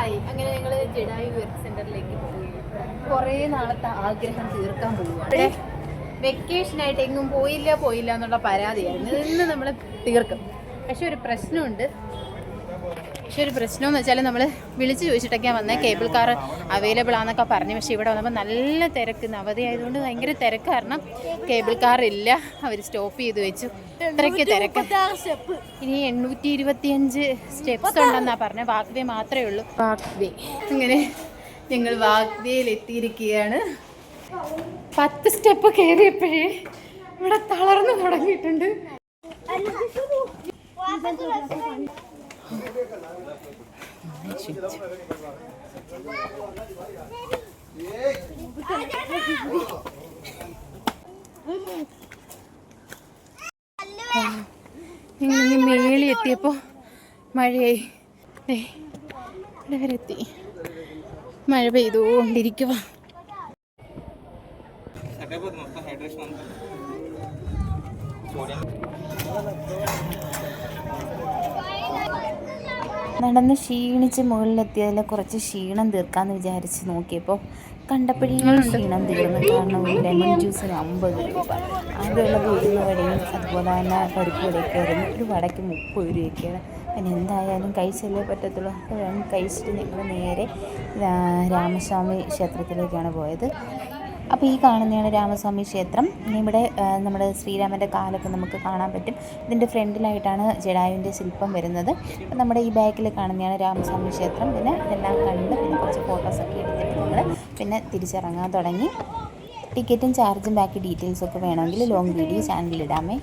Hi, അങ്ങനെ ഞങ്ങൾ Jatayu work സെന്ററിലേക്ക് പോയി. കുറേ നാളത്തെ ആഗ്രഹം തീർക്കാൻ പോവുകയാണ്. വെക്കേഷനായിട്ട് എങ്ങും പോയില്ല എന്നുള്ള പരാതിയായിരുന്നു. ഇന്ന് നമ്മൾ തീർക്കും. പക്ഷെ ഒരു പ്രശ്നമുണ്ട്. പ്രശ്നമെന്ന് വെച്ചാൽ നമ്മൾ വിളിച്ച് ചോദിച്ചിട്ടൊക്കെയാണ് വന്നത്. കേബിൾ കാർ അവൈലബിൾ ആണെന്നൊക്കെ പറഞ്ഞു. പക്ഷേ ഇവിടെ വന്നപ്പോൾ നല്ല തിരക്ക്. അവധി ആയതുകൊണ്ട് ഭയങ്കര തിരക്ക് കാരണം കേബിൾ കാർ ഇല്ല. അവർ സ്റ്റോപ്പ് ചെയ്ത് വെച്ചു. ഇത്രയ്ക്ക് തിരക്ക്. ഇനി 825 സ്റ്റെപ്സ് ഉണ്ടെന്നാണ് പറഞ്ഞത്. വാക്ക് വേ മാത്രമേ ഉള്ളൂ. വാക്ക് വേ. അങ്ങനെ ഞങ്ങൾ വാക്ക് വേയിൽ എത്തിയിരിക്കുകയാണ്. 10 സ്റ്റെപ്പ് കയറിയപ്പോഴേ ഇവിടെ തളർന്നു തുടങ്ങിയിട്ടുണ്ട്. മേളി എത്തിയപ്പോൾ മഴയായി. ഇവിടെ വരെ എത്തി. മഴ പെയ്തുകൊണ്ടിരിക്കുക. നടന്ന് ക്ഷീണിച്ച് മുകളിലെത്തിയതിൽ കുറച്ച് ക്ഷീണം തീർക്കാമെന്ന് വിചാരിച്ച് നോക്കിയപ്പോൾ കണ്ടപ്പോഴേ ക്ഷീണം തീർന്നു. കാരണം ഒരു ലെമൺ ജ്യൂസിന് 50 രൂപ. ആകെയുള്ളത് 1 വടയും അതുപോലെ തന്നെ പരിപ്പ് വടയൊക്കെ ആയിരുന്നു. ഒരു വടയ്ക്ക് 30 രൂപയൊക്കെയാണ്. പിന്നെ എന്തായാലും കഴിച്ചല്ലേ പറ്റത്തുള്ളൂ. അപ്പോൾ കഴിച്ചിട്ട് ഞങ്ങൾ നേരെ രാമസ്വാമി ക്ഷേത്രത്തിലേക്കാണ് പോയത്. അപ്പോൾ ഈ കാണുന്നതാണ് രാമസ്വാമി ക്ഷേത്രം. ഇനി ഇവിടെ നമ്മുടെ ശ്രീരാമൻ്റെ കാലൊക്കെ നമുക്ക് കാണാൻ പറ്റും. ഇതിൻ്റെ ഫ്രണ്ടിലായിട്ടാണ് ജഡായുവിൻ്റെ ശില്പം വരുന്നത്. നമ്മുടെ ഈ ബാക്കിൽ കാണുന്നതാണ് രാമസ്വാമി ക്ഷേത്രം. പിന്നെ ഇതെല്ലാം കണ്ട് പിന്നെ കുറച്ച് ഫോട്ടോസൊക്കെ എടുത്തിട്ട് നമ്മൾ പിന്നെ തിരിച്ചിറങ്ങാൻ തുടങ്ങി. ടിക്കറ്റും ചാർജും ബാക്കി ഡീറ്റെയിൽസൊക്കെ വേണമെങ്കിൽ ലോങ് വീഡിയോ ചാനലിലിടാമേ.